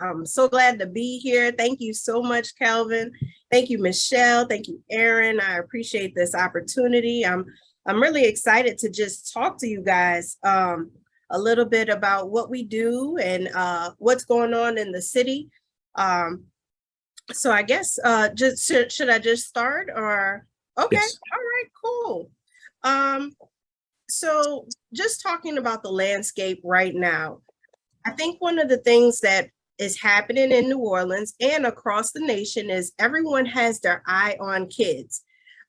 I'm so glad to be here. Thank you so much, Calvin. Thank you, Michelle. Thank you, Aaron. I appreciate this opportunity. I'm really excited to just talk to you guys a little bit about what we do and what's going on in the city. So I guess just should I just start or okay? Yes. All right, cool. So just talking about the landscape right now, I think one of the things that is happening in New Orleans and across the nation is everyone has their eye on kids.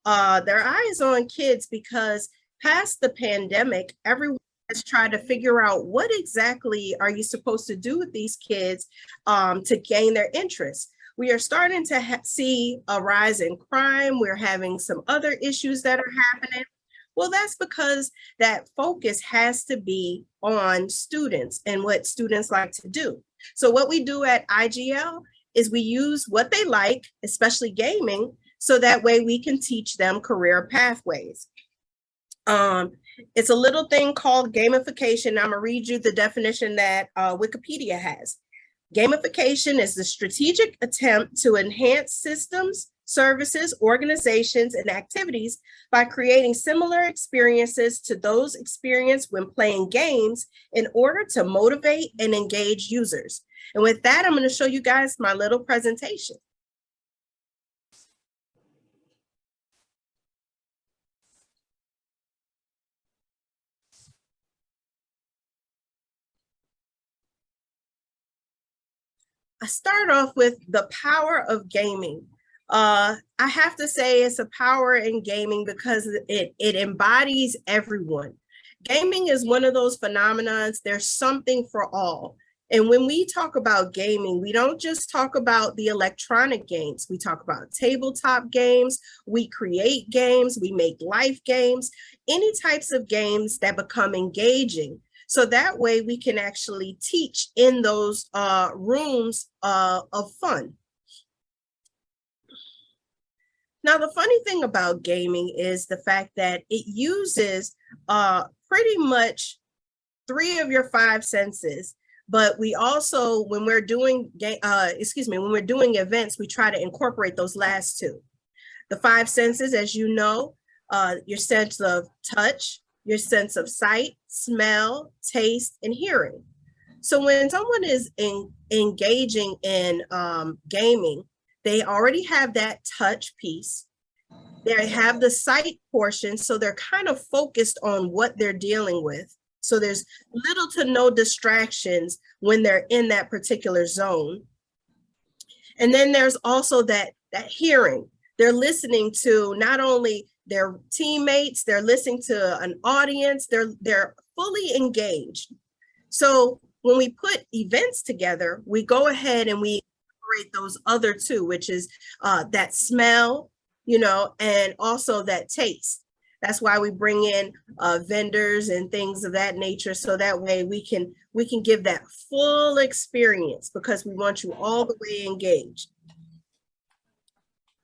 Their eyes on kids because past the pandemic, everyone has tried to figure out what exactly are you supposed to do with these kids to gain their interest. We are starting to see a rise in crime. We're having some other issues that are happening. Well, that's because that focus has to be on students and what students like to do. So what we do at IGL is we use what they like, especially gaming, so that way we can teach them career pathways. It's a little thing called gamification. I'm gonna read you the definition that Wikipedia has. Gamification is the strategic attempt to enhance systems, services, organizations, and activities by creating similar experiences to those experienced when playing games in order to motivate and engage users. And with that, I'm going to show you guys my little presentation. I start off with the power of gaming. I have to say it's a power in gaming because it embodies everyone. Gaming is one of those phenomenons. There's something for all. And when we talk about gaming, we don't just talk about the electronic games. We talk about tabletop games. We create games. We make life games, any types of games that become engaging. So that way we can actually teach in those rooms of fun. Now, the funny thing about gaming is the fact that it uses pretty much 3 of your 5 senses. But we also, when we're doing when we're doing events, we try to incorporate those last 2. The 5 senses, as you know, your sense of touch, your sense of sight, smell, taste, and hearing. So when someone is engaging in gaming, they already have that touch piece. They have the sight portion, so they're kind of focused on what they're dealing with. So there's little to no distractions when they're in that particular zone. And then there's also that hearing. They're listening to not only their teammates, they're listening to an audience, they're fully engaged. So when we put events together, we go ahead and we incorporate those other 2, which is that smell, and also that taste. That's why we bring in vendors and things of that nature, so that way we can give that full experience because we want you all the way engaged.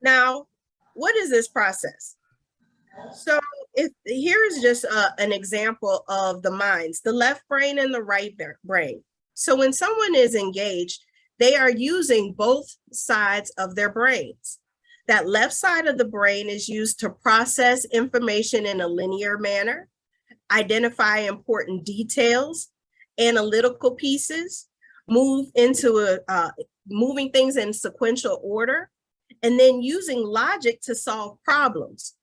Now, what is this process? So here is just an example of the minds, the left brain and the right brain. So when someone is engaged, they are using both sides of their brains. That left side of the brain is used to process information in a linear manner, identify important details, analytical pieces, moving things in sequential order, and then using logic to solve problems.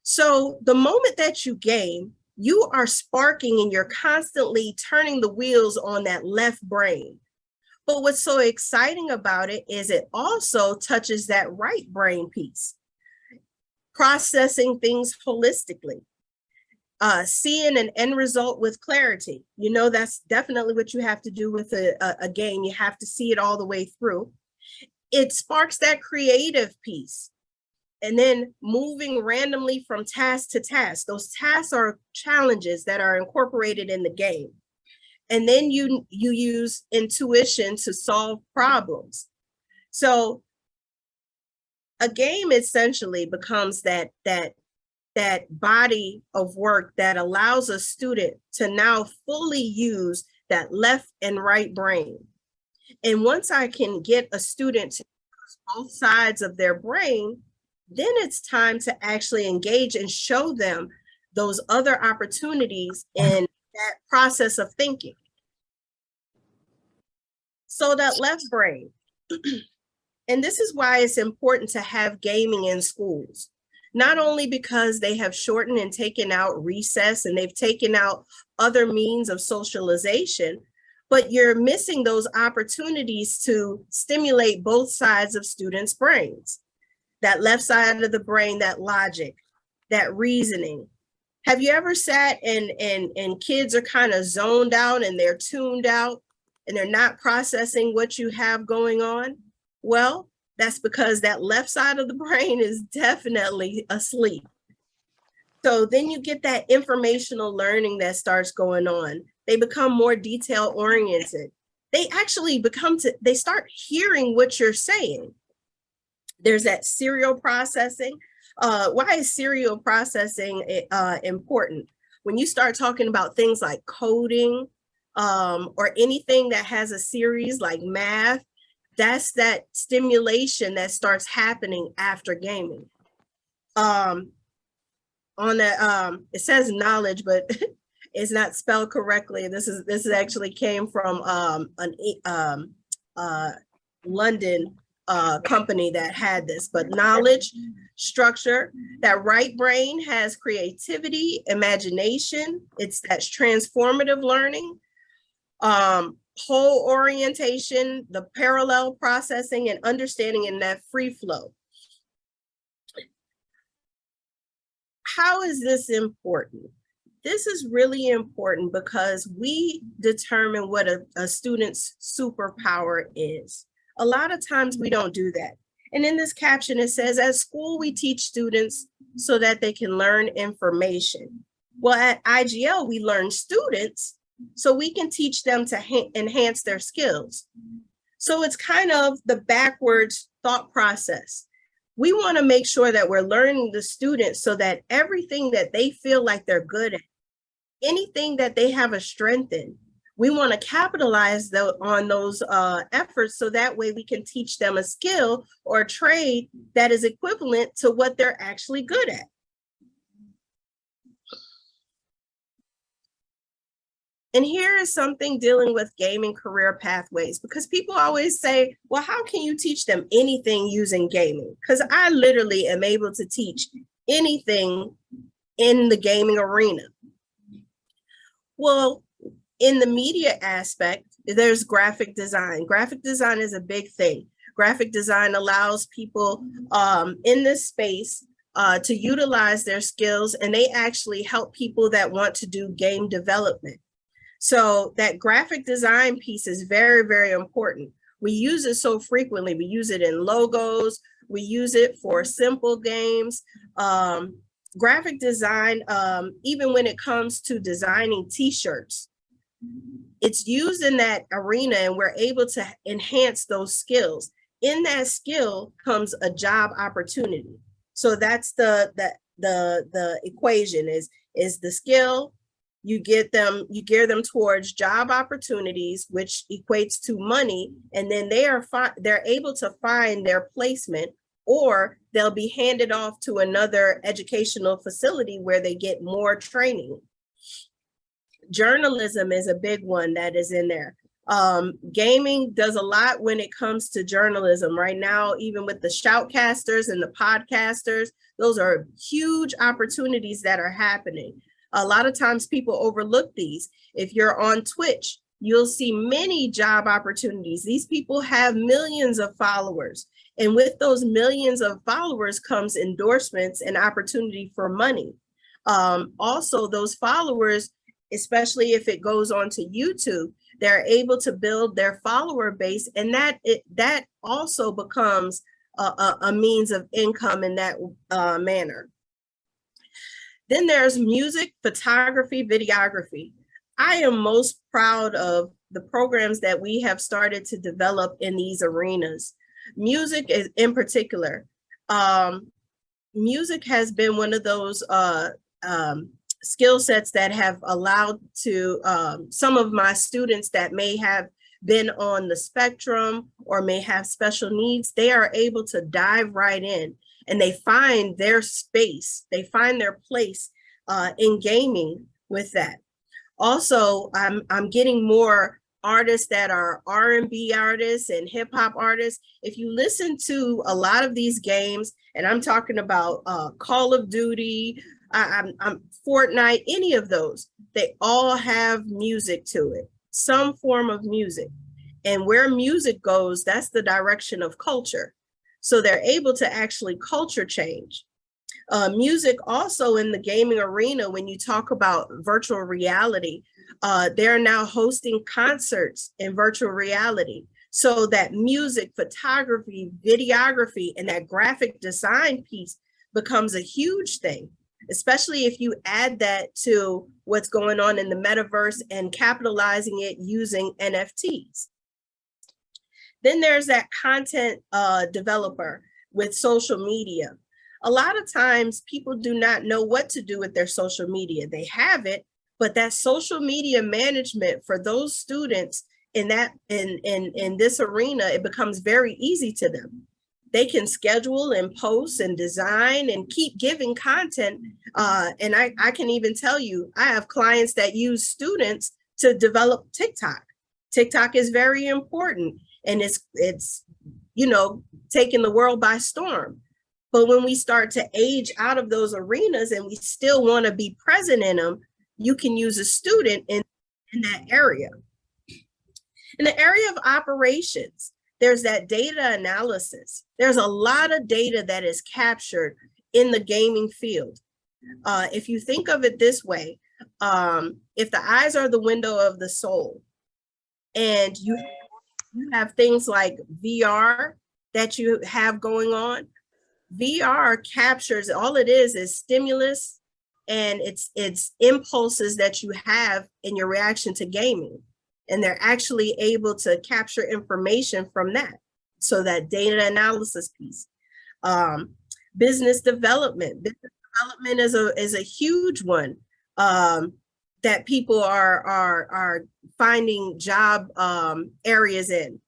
So the moment that you game, you are sparking and you're constantly turning the wheels on that left brain. But what's so exciting about it is it also touches that right brain piece, processing things holistically, seeing an end result with clarity. That's definitely what you have to do with a game. You have to see it all the way through. It sparks that creative piece. And then moving randomly from task to task. Those tasks are challenges that are incorporated in the game. And then you use intuition to solve problems. So a game essentially becomes that body of work that allows a student to now fully use that left and right brain. And once I can get a student to use both sides of their brain, then it's time to actually engage and show them those other opportunities in that process of thinking. So that left brain, and this is why it's important to have gaming in schools, not only because they have shortened and taken out recess and they've taken out other means of socialization, but you're missing those opportunities to stimulate both sides of students' brains. That left side of the brain, that logic, that reasoning. Have you ever sat and kids are kind of zoned out and they're tuned out and they're not processing what you have going on? Well, that's because that left side of the brain is definitely asleep. So then you get that informational learning that starts going on. They become more detail oriented. They actually they start hearing what you're saying. There's that serial processing. Why is serial processing important? When you start talking about things like coding or anything that has a series like math, that's that stimulation that starts happening after gaming. It says knowledge, but it's not spelled correctly. This actually came from London company that had this, but knowledge, structure, that right brain has creativity, imagination. That's transformative learning, whole orientation, the parallel processing and understanding in that free flow. How is this important? This is really important because we determine what a student's superpower is. A lot of times we don't do that. And in this caption, it says, at school, we teach students so that they can learn information. Well, at IGL, we learn students so we can teach them to enhance their skills. So it's kind of the backwards thought process. We want to make sure that we're learning the students so that everything that they feel like they're good at, anything that they have a strength in, we want to capitalize on those efforts so that way we can teach them a skill or a trade that is equivalent to what they're actually good at. And here is something dealing with gaming career pathways, because people always say, well, how can you teach them anything using gaming? Because I literally am able to teach anything in the gaming arena. Well, in the media aspect, there's graphic design. Graphic design is a big thing. Graphic design allows people in this space to utilize their skills, and they actually help people that want to do game development. So that graphic design piece is very, very important. We use it so frequently. We use it in logos. We use it for simple games. Graphic design, even when it comes to designing t-shirts, it's used in that arena, and we're able to enhance those skills. In that skill comes a job opportunity. So that's the equation is the skill. You gear them towards job opportunities, which equates to money, and then they're able to find their placement, or they'll be handed off to another educational facility where they get more training. Journalism is a big one that is in there. Gaming does a lot when it comes to journalism. Right now, even with the shoutcasters and the podcasters, those are huge opportunities that are happening. A lot of times people overlook these. If you're on Twitch, you'll see many job opportunities. These people have millions of followers. And with those millions of followers comes endorsements and opportunity for money. Also, those followers, especially if it goes on to YouTube, they're able to build their follower base, and that also becomes a means of income in that manner. Then there's music, photography, videography. I am most proud of the programs that we have started to develop in these arenas. Music is in particular. Music has been one of those skill sets that have allowed to some of my students that may have been on the spectrum or may have special needs, they are able to dive right in and they find their space, they find their place in gaming with that. Also, I'm getting more artists that are R&B artists and hip hop artists. If you listen to a lot of these games, and I'm talking about Call of Duty, I'm Fortnite, any of those, they all have music to it, some form of music. And where music goes, that's the direction of culture. So they're able to actually culture change. Music also in the gaming arena, when you talk about virtual reality, they're now hosting concerts in virtual reality. So that music, photography, videography, and that graphic design piece becomes a huge thing, especially if you add that to what's going on in the metaverse and capitalizing it using NFTs. Then there's that content developer with social media. A lot of times people do not know what to do with their social media. They have it, but that social media management for those students in this arena, it becomes very easy to them. They can schedule and post and design and keep giving content. And I can even tell you, I have clients that use students to develop TikTok. TikTok is very important, and it's taking the world by storm. But when we start to age out of those arenas and we still want to be present in them, you can use a student in that area. In the area of operations, there's that data analysis. There's a lot of data that is captured in the gaming field. If you think of it this way, if the eyes are the window of the soul, and you have things like VR that you have going on, VR captures, all it is stimulus, and it's impulses that you have in your reaction to gaming. And they're actually able to capture information from that. So that data analysis piece. Business development. Business development is a huge one that people are finding job areas in.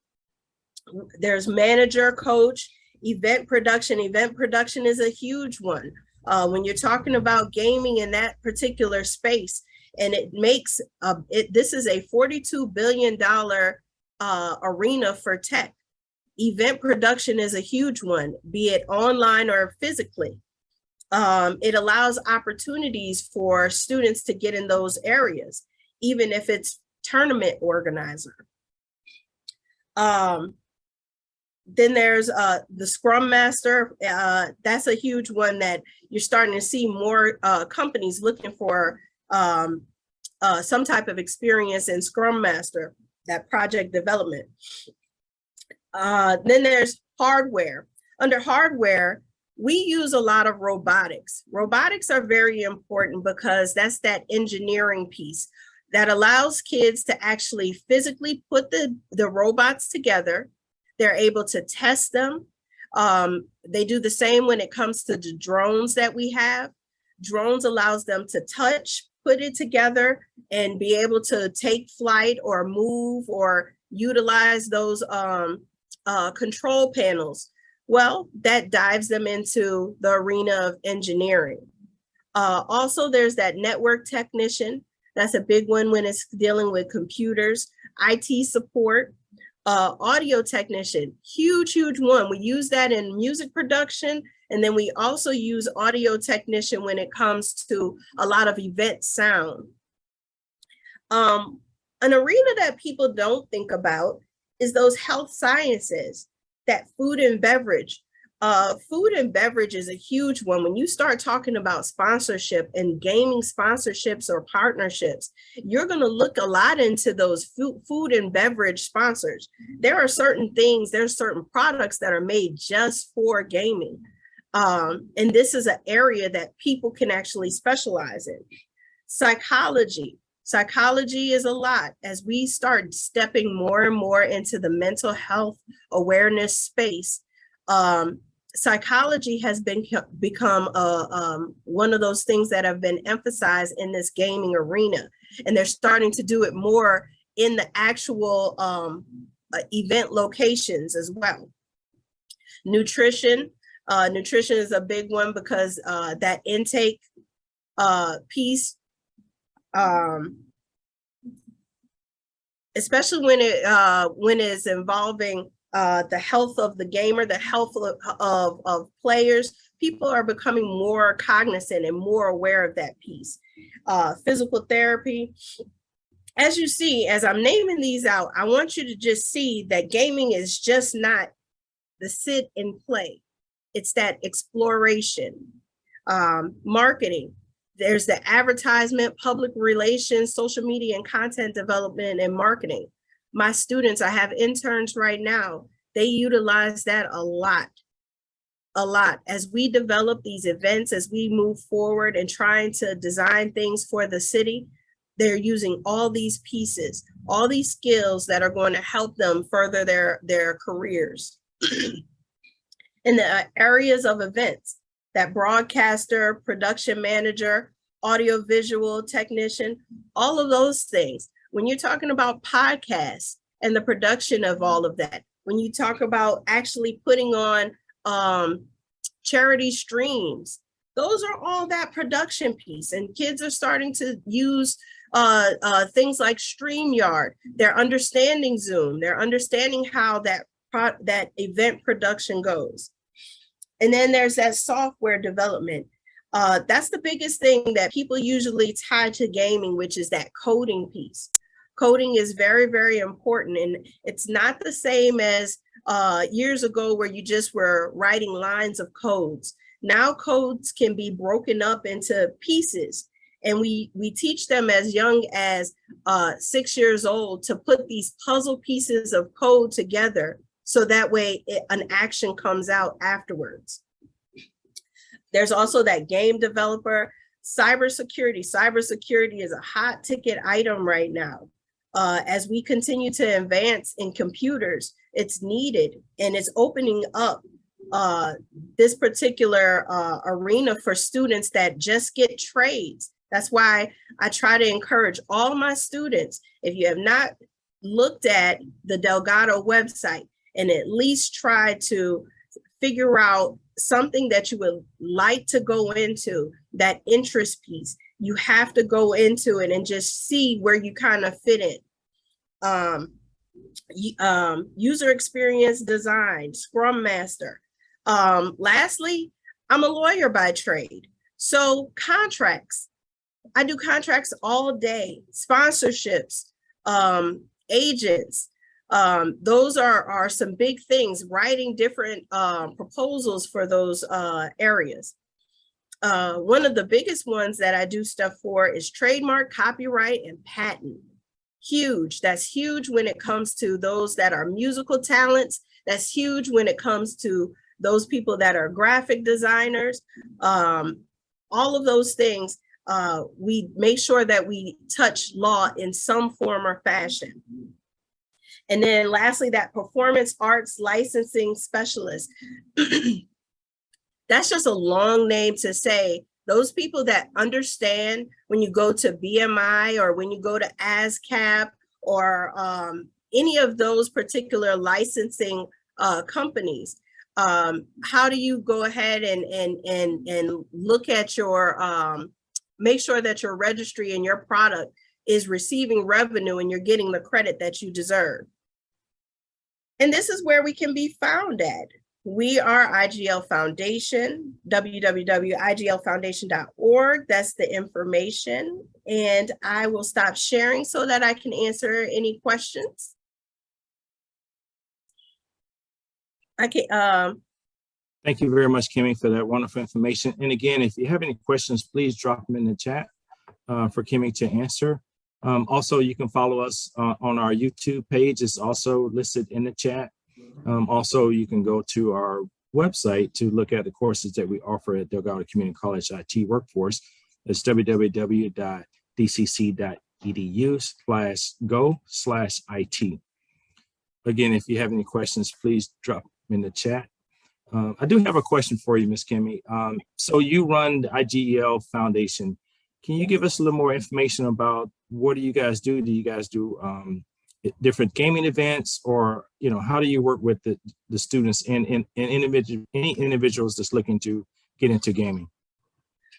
There's manager, coach, event production. Event production is a huge one. When you're talking about gaming in that particular space, and it makes, this is a $42 billion arena for tech. Event production is a huge one, be it online or physically. It allows opportunities for students to get in those areas, even if it's tournament organizer. Then there's the Scrum Master. That's a huge one that you're starting to see more companies looking for some type of experience in Scrum Master, that project development. Then there's hardware. Under hardware, we use a lot of robotics. Robotics are very important because that's that engineering piece that allows kids to actually physically put the robots together. They're able to test them. They do the same when it comes to the drones that we have. Drones allows them to touch, put it together, and be able to take flight or move or utilize those control panels. Well, that dives them into the arena of engineering. Also, there's that network technician. That's a big one when it's dealing with computers, IT support. Audio technician, huge one. We use that in music production, and then we also use audio technician when it comes to a lot of event sound. An arena that people don't think about is those health sciences, that food and beverage. Food and beverage is a huge one. When you start talking about sponsorship and gaming sponsorships or partnerships, you're going to look a lot into those food and beverage sponsors. There are certain things, there's certain products that are made just for gaming. And this is an area that people can actually specialize in. Psychology. Psychology is a lot as we start stepping more and more into the mental health awareness space. Psychology has become one of those things that have been emphasized in this gaming arena, and they're starting to do it more in the actual event locations as well. Nutrition. Nutrition is a big one because that intake piece, especially when it's involving the health of the gamer, the health of players, people are becoming more cognizant and more aware of that piece. Physical therapy. As you see, as I'm naming these out, I want you to just see that gaming is just not the sit and play. It's that exploration. Marketing. There's the advertisement, public relations, social media, and content development and marketing. My students, I have interns right now, they utilize that a lot. As we develop these events, as we move forward and trying to design things for the city, they're using all these pieces, all these skills that are going to help them further their careers. In the areas of events, that broadcaster, production manager, audiovisual technician, all of those things. When you're talking about podcasts and the production of all of that, when you talk about actually putting on charity streams, those are all that production piece. And kids are starting to use things like StreamYard. They're understanding Zoom. They're understanding how that event production goes. And then there's that software development. That's the biggest thing that people usually tie to gaming, which is that coding piece. Coding is very, very important. And it's not the same as years ago where you just were writing lines of codes. Now codes can be broken up into pieces. And we teach them as young as 6 years old to put these puzzle pieces of code together so that way an action comes out afterwards. There's also that game developer. Cybersecurity. Cybersecurity is a hot ticket item right now. As we continue to advance in computers, it's needed, and it's opening up this particular arena for students that just get trades. That's why I try to encourage all my students, if you have not looked at the Delgado website and at least try to figure out something that you would like to go into, that interest piece, you have to go into it and just see where you kind of fit in. User experience design, Scrum Master. Lastly, I'm a lawyer by trade. So contracts, I do contracts all day, sponsorships, agents. Those are some big things, writing different proposals for those areas. One of the biggest ones that I do stuff for is trademark, copyright, and patent. Huge. That's huge when it comes to those that are musical talents. That's huge when it comes to those people that are graphic designers. All of those things, we make sure that we touch law in some form or fashion. And then lastly, that performance arts licensing specialist. That's just a long name to say. Those people that understand when you go to BMI or when you go to ASCAP or any of those particular licensing companies, how do you go ahead and look at your, make sure that your registry and your product is receiving revenue and you're getting the credit that you deserve. And this is where we can be found at. We are IGL Foundation, www.iglfoundation.org. That's the information. And I will stop sharing so that I can answer any questions. Thank you very much, Kimmie, for that wonderful information. And again, if you have any questions, please drop them in the chat for Kimmie to answer. Also, you can follow us on our YouTube page. It's also listed in the chat. Also, you can go to our website to look at the courses that we offer at Delgado Community College IT Workforce. It's www.dcc.edu/go/IT. Again, if you have any questions, please drop them in the chat. I do have a question for you, Ms. Kimmie. So you run the IGL Foundation. Can you give us a little more information about what do you guys do? Do you guys do different gaming events, or how do you work with the students and any individuals that's looking to get into gaming?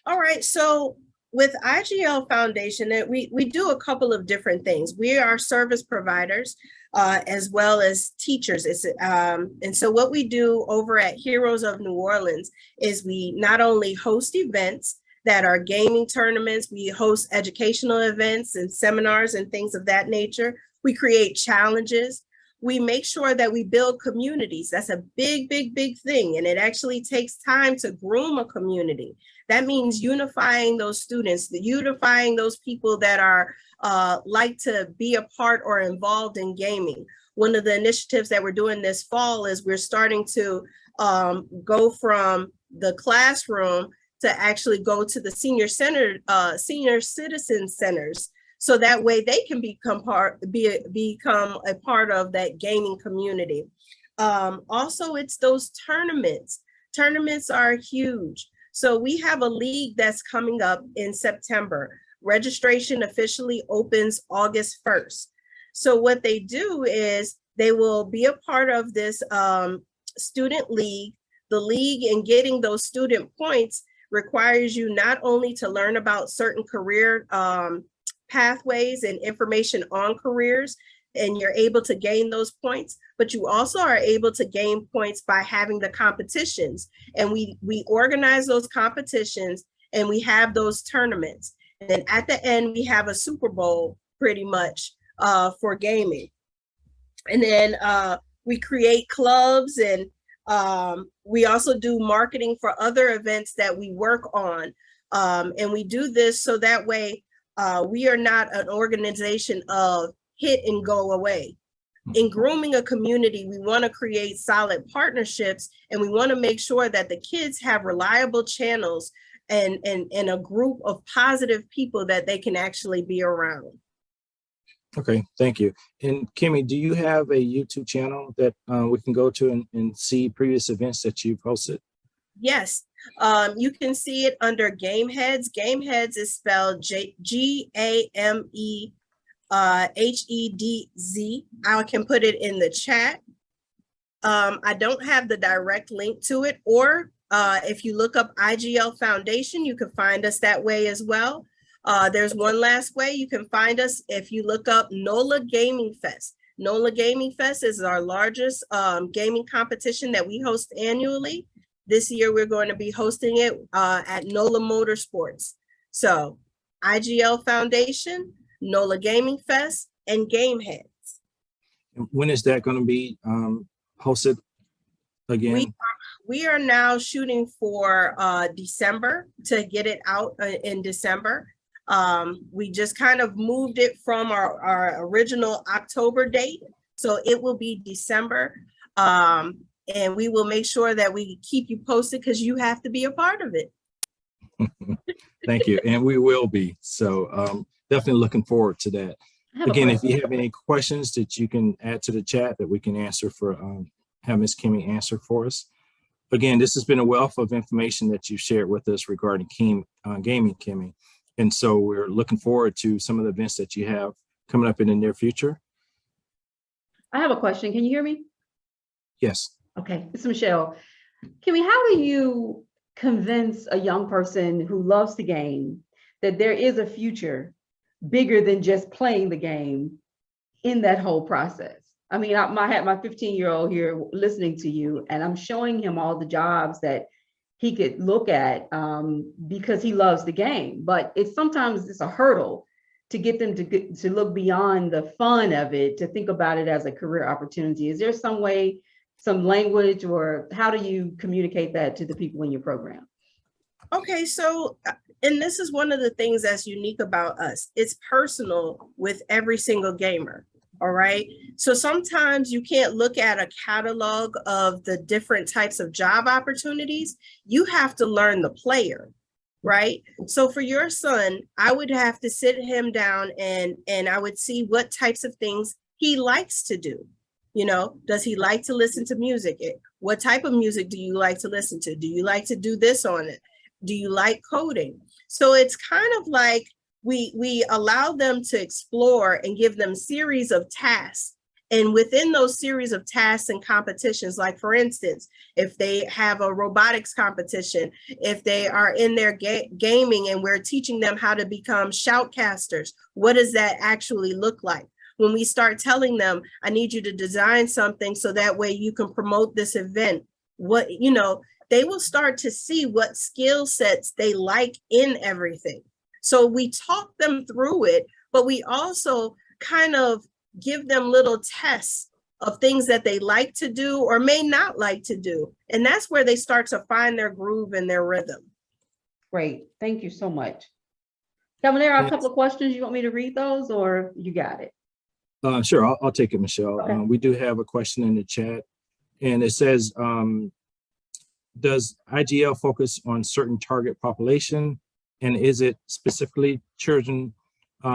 All right, so with IGL Foundation, we do a couple of different things. We are service providers as well as teachers. And so what we do over at Heroes of New Orleans is we not only host events that are gaming tournaments, we host educational events and seminars and things of that nature. We create challenges. We make sure that we build communities. That's a big, big, big thing. And it actually takes time to groom a community. That means unifying those students, unifying those people that are like to be a part or involved in gaming. One of the initiatives that we're doing this fall is we're starting to go from the classroom to actually go to the senior citizen centers. So that way they can become a part of that gaming community. Also, it's those tournaments. Tournaments are huge. So we have a league that's coming up in September. Registration officially opens August 1st. So what they do is they will be a part of this student league. The league, and getting those student points requires you not only to learn about certain career pathways and information on careers, and you're able to gain those points, but you also are able to gain points by having the competitions. And we organize those competitions and we have those tournaments. And then at the end, we have a Super Bowl pretty much for gaming. And then we create clubs, and we also do marketing for other events that we work on. And we do this so that way we are not an organization of hit and go away. In grooming a community, we want to create solid partnerships, and we want to make sure that the kids have reliable channels and a group of positive people that they can actually be around. Okay, thank you. And Kimmie, do you have a YouTube channel that we can go to and see previous events that you've hosted? Yes, you can see it under Game Heads. Game Heads is spelled GAME HEDZ. I can put it in the chat. I don't have the direct link to it, or if you look up IGL Foundation, you can find us that way as well. There's one last way you can find us if you look up NOLA Gaming Fest. NOLA Gaming Fest is our largest gaming competition that we host annually. This year, we're going to be hosting it at NOLA Motorsports. So IGL Foundation, NOLA Gaming Fest, and Game Heads. When is that going to be hosted again? We are now shooting for December to get it out in December. We just kind of moved it from our original October date. So it will be December. And we will make sure that we keep you posted because you have to be a part of it. Thank you. And we will be. So definitely looking forward to that. Again, if you have any questions that you can add to the chat that we can answer for, have Ms. Kimmie answer for us. Again, this has been a wealth of information that you shared with us regarding gaming, Kimmie. And so we're looking forward to some of the events that you have coming up in the near future. I have a question. Can you hear me? Yes. Okay, it's Michelle. Kimmie, how do you convince a young person who loves the game that there is a future bigger than just playing the game in that whole process? I mean, I had my 15-year-old here listening to you, and I'm showing him all the jobs that he could look at because he loves the game. But sometimes it's a hurdle to get them to look beyond the fun of it, to think about it as a career opportunity. Is there some way, some language, or how do you communicate that to the people in your program? Okay, so, and this is one of the things that's unique about us. It's personal with every single gamer. All right. So sometimes you can't look at a catalog of the different types of job opportunities. You have to learn the player, right? So for your son, I would have to sit him down and I would see what types of things he likes to do. You know, does he like to listen to music? What type of music do you like to listen to? Do you like to do this on it? Do you like coding? So it's kind of like we allow them to explore and give them series of tasks. And within those series of tasks and competitions, like for instance, if they have a robotics competition, if they are in their gaming and we're teaching them how to become shoutcasters, what does that actually look like? When we start telling them, I need you to design something so that way you can promote this event, what, you know, they will start to see what skill sets they like in everything. So we talk them through it, but we also kind of give them little tests of things that they like to do or may not like to do. And that's where they start to find their groove and their rhythm. Great. Thank you so much. Kevin, there are a couple of questions. You want me to read those or you got it? Sure, I'll take it, Michelle. Okay. We do have a question in the chat, and it says, does IGL focus on certain target population, and is it specifically children,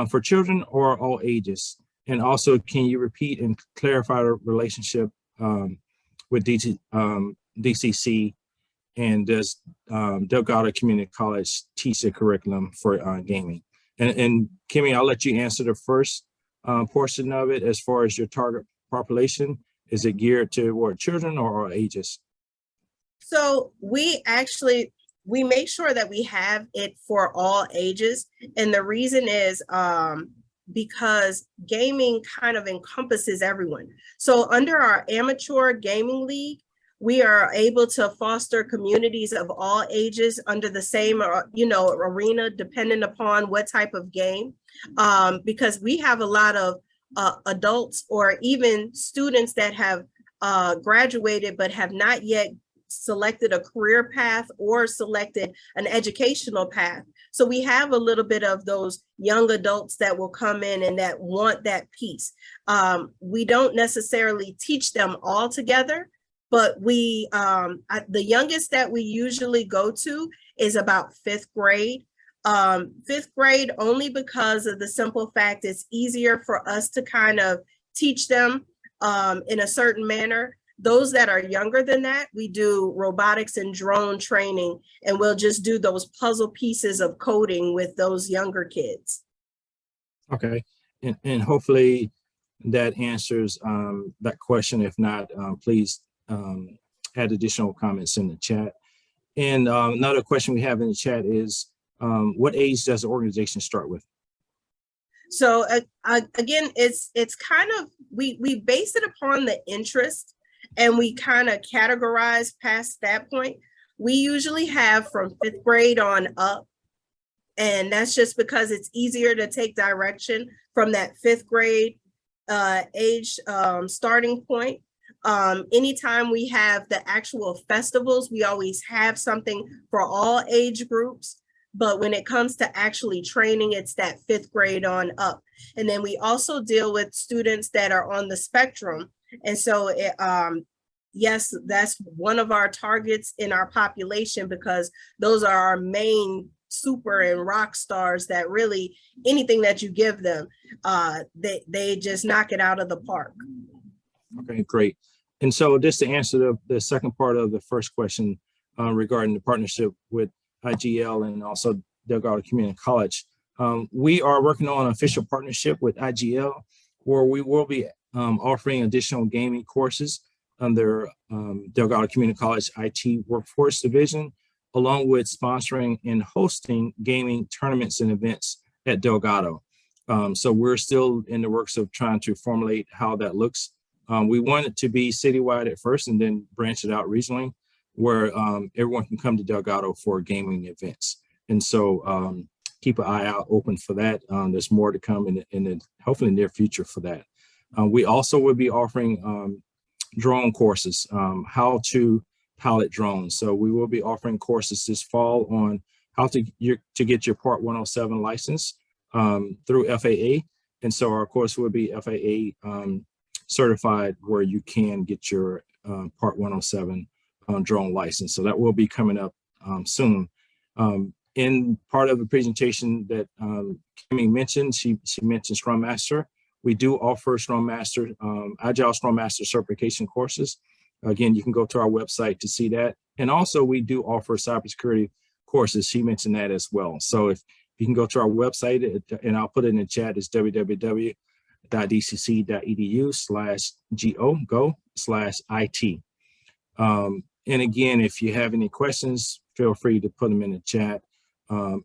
for children or all ages? And also, can you repeat and clarify the relationship with DCC, and does Delgado Community College teach the curriculum for gaming? And Kimmie, I'll let you answer the first portion of it. As far as your target population, is it geared toward children or all ages? So we make sure that we have it for all ages. And the reason is because gaming kind of encompasses everyone. So under our amateur gaming league, we are able to foster communities of all ages under the same, arena, depending upon what type of game, because we have a lot of adults or even students that have graduated but have not yet selected a career path or selected an educational path. So we have a little bit of those young adults that will come in and that want that piece. We don't necessarily teach them all together, but we, the youngest that we usually go to is about 5th grade. 5th grade only because of the simple fact it's easier for us to kind of teach them in a certain manner. Those that are younger than that, we do robotics and drone training, and we'll just do those puzzle pieces of coding with those younger kids. Okay, and hopefully that answers that question. If not, please add additional comments in the chat. And another question we have in the chat is, what age does the organization start with? So again, it's kind of, we base it upon the interest, and we kind of categorize past that point. We usually have from 5th grade on up, and that's just because it's easier to take direction from that 5th grade age starting point. Anytime we have the actual festivals, we always have something for all age groups. But when it comes to actually training, it's that 5th grade on up. And then we also deal with students that are on the spectrum. And so, yes, that's one of our targets in our population, because those are our main super and rock stars that really, anything that you give them, they just knock it out of the park. Okay, great. And so just to answer the second part of the first question regarding the partnership with IGL and also Delgado Community College, we are working on an official partnership with IGL, where we will be offering additional gaming courses under Delgado Community College IT Workforce Division, along with sponsoring and hosting gaming tournaments and events at Delgado. So we're still in the works of trying to formulate how that looks. We want it to be citywide at first and then branch it out regionally, where everyone can come to Delgado for gaming events. And so keep an eye out open for that. There's more to come in the hopefully near future for that. We also will be offering drone courses, how to pilot drones. So we will be offering courses this fall on how to get your Part 107 license through FAA. And so our course will be FAA certified, where you can get your Part 107 drone license. So that will be coming up soon. In part of the presentation that Kimmie mentioned, she mentioned Scrum Master. We do offer Scrum Master, Agile Scrum Master certification courses. Again, you can go to our website to see that. And also we do offer cybersecurity courses. She mentioned that as well. So if You can go to our website, and I'll put it in the chat. It's www.dcc.edu/go/IT. And again, if you have any questions, feel free to put them in the chat. And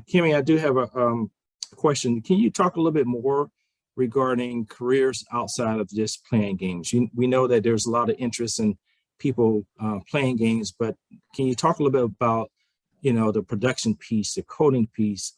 Kimmie, I do have a question. Can you talk a little bit more regarding careers outside of just playing games? We know that there's a lot of interest in people playing games, but can you talk a little bit about, the production piece, the coding piece,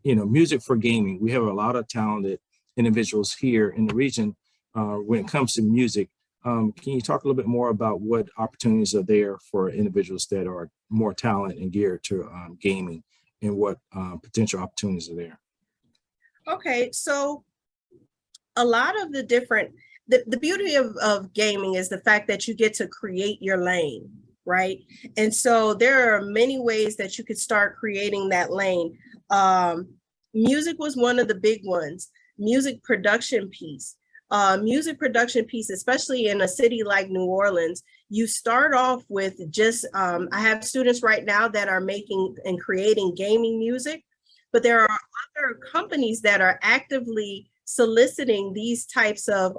music for gaming? We have a lot of talented individuals here in the region when it comes to music. Can you talk a little bit more about what opportunities are there for individuals that are more talented and geared to gaming, and what potential opportunities are there? Okay, so a lot of the beauty of gaming is the fact that you get to create your lane, right? And so there are many ways that you could start creating that lane. Music was one of the big ones. Music production piece, especially in a city like New Orleans, you start off with just, I have students right now that are making and creating gaming music, but there are other companies that are actively soliciting these types of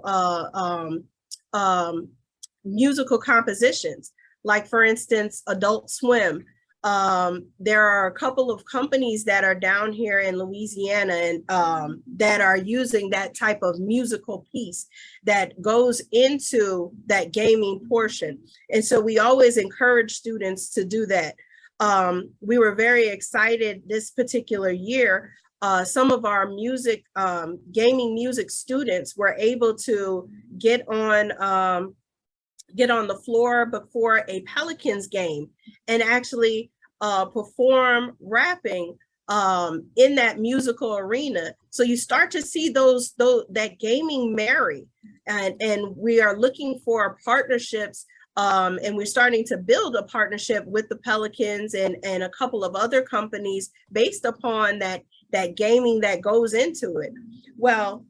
musical compositions. Like, for instance, Adult Swim. There are a couple of companies that are down here in Louisiana and that are using that type of musical piece that goes into that gaming portion. And so we always encourage students to do that. We were very excited this particular year. Some of our gaming music students were able to get on the floor before a Pelicans game and actually perform rapping in that musical arena. So you start to see that gaming marry, and we are looking for partnerships, and we're starting to build a partnership with the Pelicans and a couple of other companies based upon that gaming that goes into it. Well,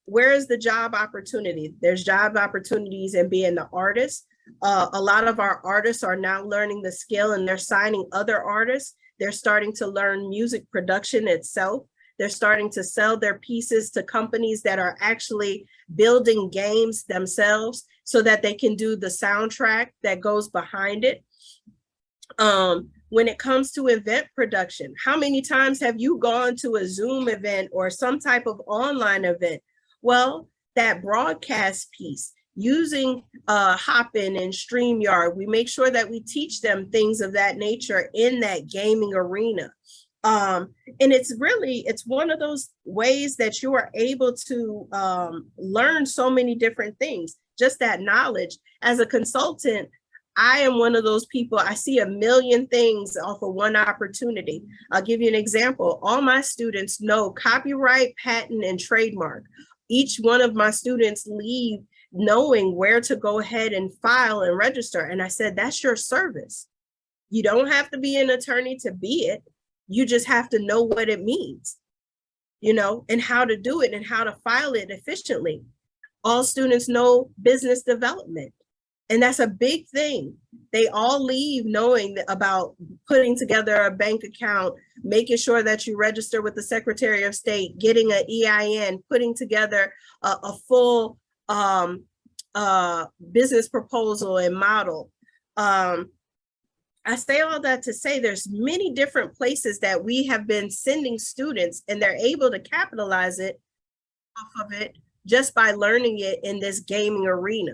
where is the job opportunity? There's job opportunities in being the artist. A lot of our artists are now learning the skill, and they're signing other artists. They're starting to learn music production itself. They're starting to sell their pieces to companies that are actually building games themselves so that they can do the soundtrack that goes behind it. When it comes to event production, how many times have you gone to a Zoom event or some type of online event? Well, that broadcast piece, using Hopin and StreamYard, we make sure that we teach them things of that nature in that gaming arena. And it's one of those ways that you are able to learn so many different things, just that knowledge. As a consultant, I am one of those people, I see a million things off of one opportunity. I'll give you an example. All my students know copyright, patent, and trademark. Each one of my students leave knowing where to go ahead and file and register. And I said, that's your service. You don't have to be an attorney to be it. You just have to know what it means, and how to do it and how to file it efficiently. All students know business development. And that's a big thing. They all leave knowing about putting together a bank account, making sure that you register with the Secretary of State, getting an EIN, putting together a full business proposal and model. I say all that to say there's many different places that we have been sending students, and they're able to capitalize it off of it just by learning it in this gaming arena.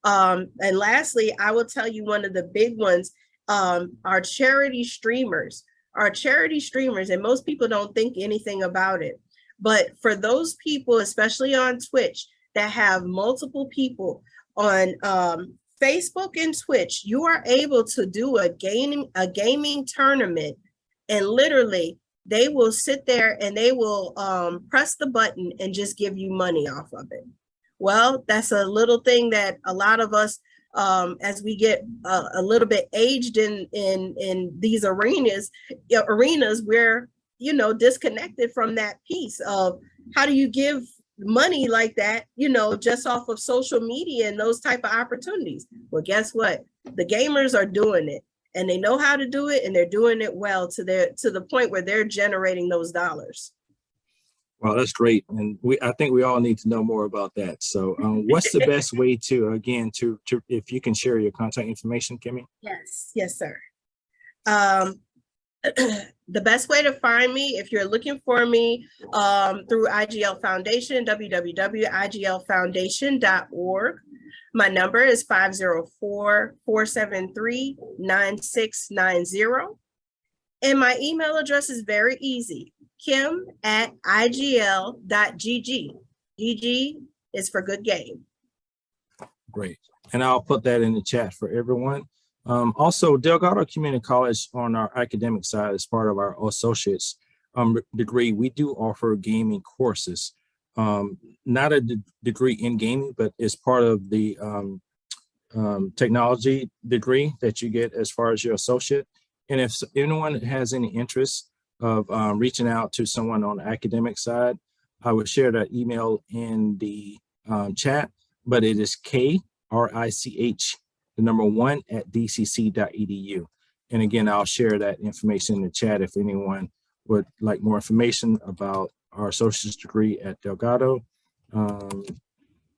And lastly, I will tell you one of the big ones, our charity streamers, and most people don't think anything about it. But for those people, especially on Twitch, that have multiple people on Facebook and Twitch, you are able to do a gaming tournament, and literally they will sit there and they will press the button and just give you money off of it. Well, that's a little thing that a lot of us, as we get a little bit aged in these arenas, we're disconnected from that piece of how do you give money like that, just off of social media and those type of opportunities. Well, guess what? The gamers are doing it, and they know how to do it, and they're doing it well to the point where they're generating those dollars. Well, that's great. And I think we all need to know more about that. So what's the best way to, again, to if you can share your contact information, Kimmie? Yes, sir. The best way to find me, if you're looking for me through IGL Foundation, www.iglfoundation.org. My number is 504-473-9690. And my email address is very easy, kim@igl.gg. GG is for good game. Great. And I'll put that in the chat for everyone. Also, Delgado Community College on our academic side, as part of our associate's degree, we do offer gaming courses. Not a degree in gaming, but as part of the technology degree that you get as far as your associate. And if anyone has any interest of reaching out to someone on the academic side, I would share that email in the chat, but it is KRICH1@dcc.edu. And again, I'll share that information in the chat if anyone would like more information about our associate's degree at Delgado when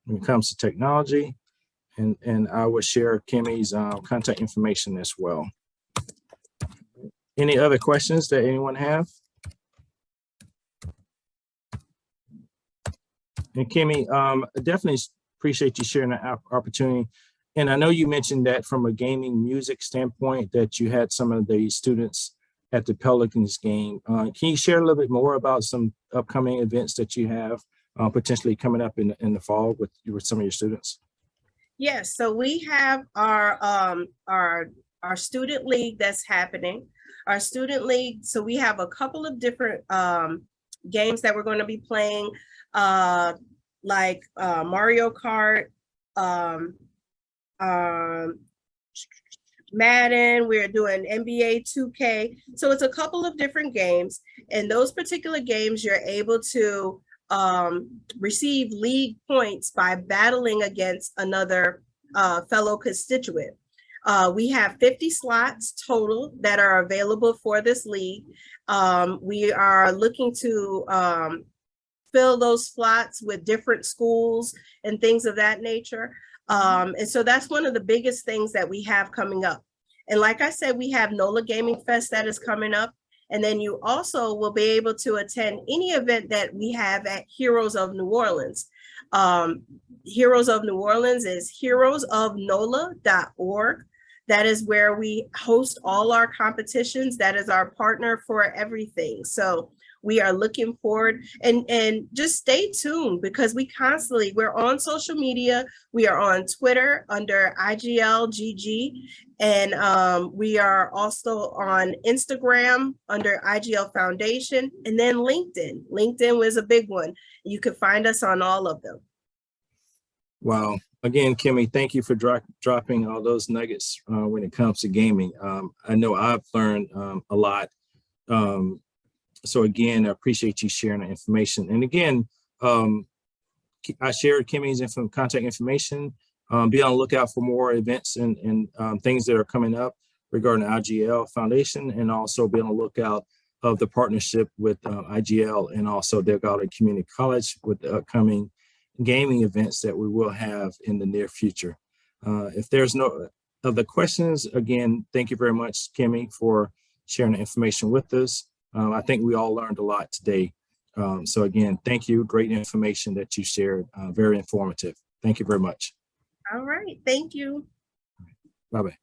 it comes to technology. And I will share Kimmie's contact information as well. Any other questions that anyone have? And Kimmie, definitely appreciate you sharing that opportunity. And I know you mentioned that from a gaming music standpoint that you had some of the students at the Pelicans game. Can you share a little bit more about some upcoming events that you have potentially coming up in the fall with some of your students? Yes, so we have our student league that's happening. Our student league, so we have a couple of different games that we're going to be playing, like Mario Kart, Madden, we're doing NBA 2K. So it's a couple of different games. And those particular games, you're able to receive league points by battling against another fellow constituent. We have 50 slots total that are available for this league. We are looking to fill those slots with different schools and things of that nature. And so that's one of the biggest things that we have coming up. And like I said, we have NOLA Gaming Fest that is coming up. And then you also will be able to attend any event that we have at Heroes of New Orleans. Heroes of New Orleans is heroesofnola.org. That is where we host all our competitions. That is our partner for everything. So we are looking forward, and just stay tuned because we're on social media. We are on Twitter under IGLGG, and we are also on Instagram under IGL Foundation, and then LinkedIn. LinkedIn was a big one. You can find us on all of them. Wow. Again, Kimmie, thank you for dropping all those nuggets when it comes to gaming. I know I've learned a lot. So again, I appreciate you sharing the information. And again, I shared Kimmie's contact information. Be on the lookout for more events and things that are coming up regarding IGL Foundation, and also be on the lookout of the partnership with IGL and also Delgado Community College with the upcoming gaming events that we will have in the near future. If there's no other questions, again, thank you very much, Kimmie, for sharing the information with us. I think we all learned a lot today. So again, thank you. Great information that you shared. Very informative. Thank you very much. All right. Thank you. Bye-bye.